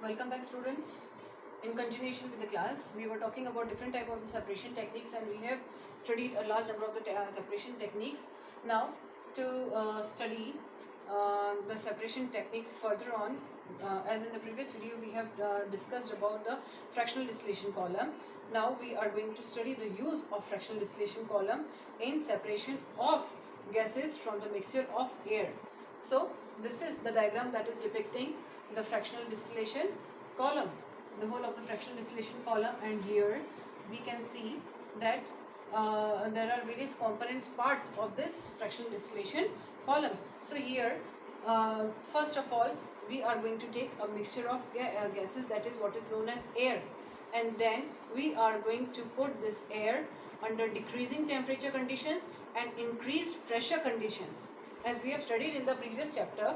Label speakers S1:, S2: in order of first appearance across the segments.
S1: Welcome back, students. In continuation with the class, we were talking about different type of the separation techniques, and we have studied a large number of the separation techniques. Now, to study the separation techniques further on, as in the previous video, we have discussed about the fractional distillation column. Now, we are going to study the use of fractional distillation column in separation of gases from the mixture of air. So, this is the diagram that is depicting the fractional distillation column, the whole of the fractional distillation column, and here we can see that there are various components, parts of this fractional distillation column. So here, first of all, we are going to take a mixture of gases, that is what is known as air, and then we are going to put this air under decreasing temperature conditions and increased pressure conditions. As we have studied in the previous chapter,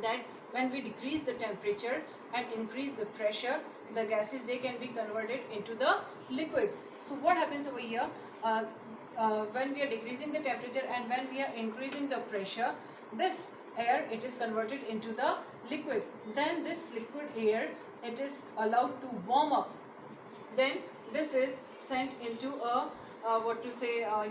S1: that when we decrease the temperature and increase the pressure, the gases, they can be converted into the liquids. So what happens over here, when we are decreasing the temperature and when we are increasing the pressure, this air, it is converted into the liquid. Then this liquid air, it is allowed to warm up. Then this is sent into a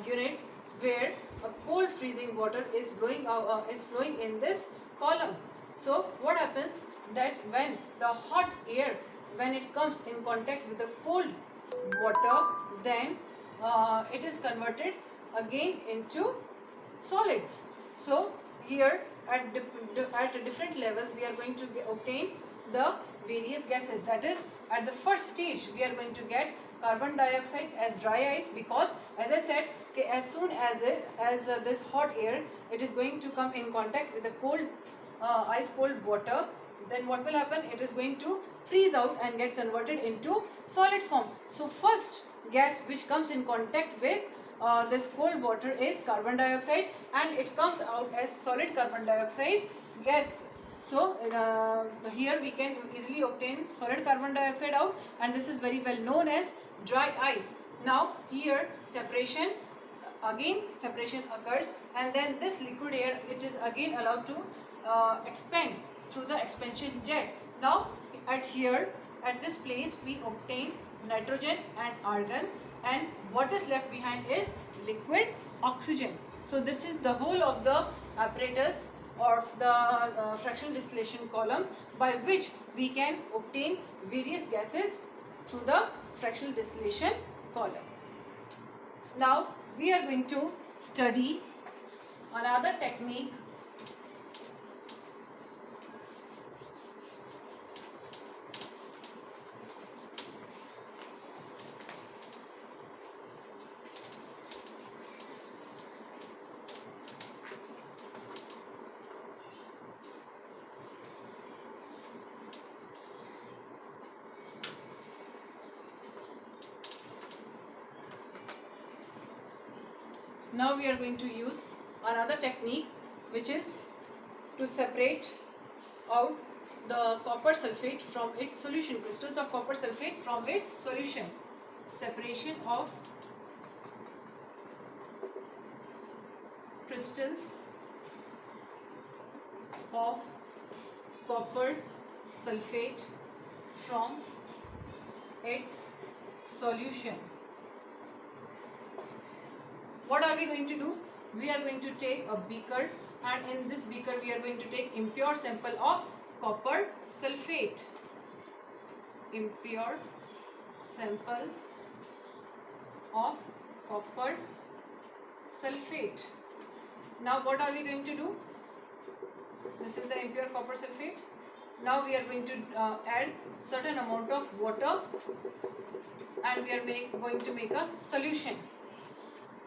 S1: unit where a cold freezing water is flowing in this column. So what happens, that when the hot air, when it comes in contact with the cold water, then it is converted again into solids. So here at different levels, we are going to obtain the various gases. That is, at the first stage, we are going to get carbon dioxide as dry ice, because as I said, as soon as this hot air, it is going to come in contact with the cold ice cold water, then what will happen, it is going to freeze out and get converted into solid form. So first gas which comes in contact with this cold water is carbon dioxide, and it comes out as solid carbon dioxide gas. So here we can easily obtain solid carbon dioxide out, and this is very well known as dry ice. Now here separation occurs, and then this liquid air, it is again allowed to expand through the expansion jet. Now at this place, we obtain nitrogen and argon, and what is left behind is liquid oxygen. So this is the whole of the apparatus of the fractional distillation column, by which we can obtain various gases through the fractional distillation column. Now we are going to study another technique. Now we are going to use another technique, which is to separate out the copper sulfate from its solution, crystals of copper sulfate from its solution. Separation of crystals of copper sulfate from its solution. What are we going to do? We are going to take a beaker, and in this beaker we are going to take impure sample of copper sulfate. Impure sample of copper sulfate. Now what are we going to do? This is the impure copper sulfate. Now we are going to add certain amount of water, and we are going to make a solution.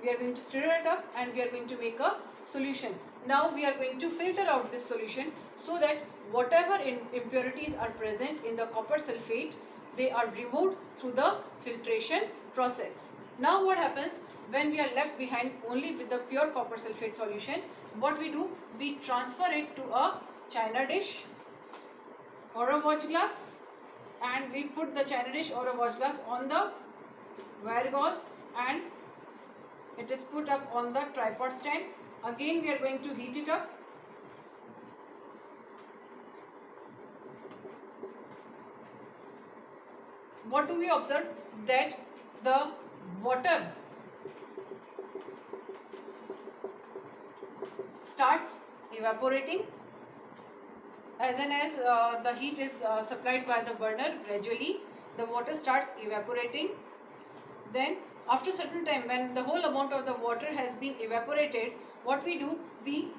S1: We are going to stir it up, and we are going to make a solution. Now we are going to filter out this solution, so that whatever impurities are present in the copper sulfate, they are removed through the filtration process. Now what happens, when we are left behind only with the pure copper sulfate solution, what we do, we transfer it to a china dish or a watch glass, and we put the china dish or a watch glass on the wire gauze, and it is put up on the tripod stand. Again we are going to heat it up, what do we observe? That the water starts evaporating as soon as the heat is supplied by the burner. Gradually the water starts evaporating. Then after certain time, when the whole amount of the water has been evaporated, what we do, we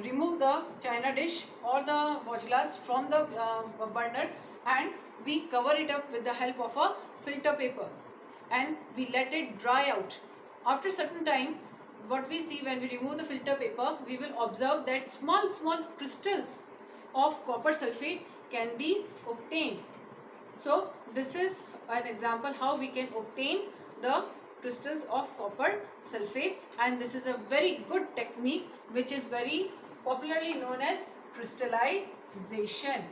S1: remove the china dish or the watch glass from the burner, and we cover it up with the help of a filter paper, and we let it dry out. After certain time, what we see, when we remove the filter paper, we will observe that small crystals of copper sulfate can be obtained. So this is an example how we can obtain the crystals of copper sulfate, and this is a very good technique which is very popularly known as crystallization.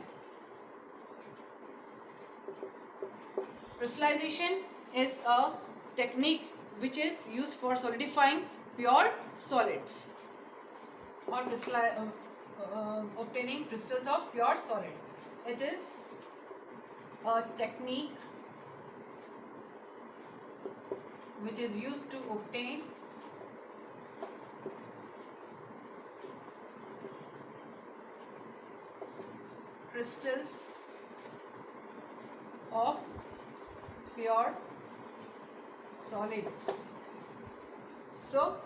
S1: Crystallization is a technique which is used for solidifying pure solids, or obtaining crystals of pure solid. It is a technique which is used to obtain crystals of pure solids. So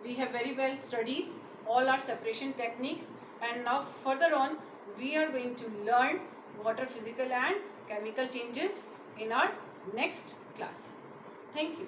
S1: we have very well studied all our separation techniques, and now further on we are going to learn water physical and chemical changes in our next class. Thank you.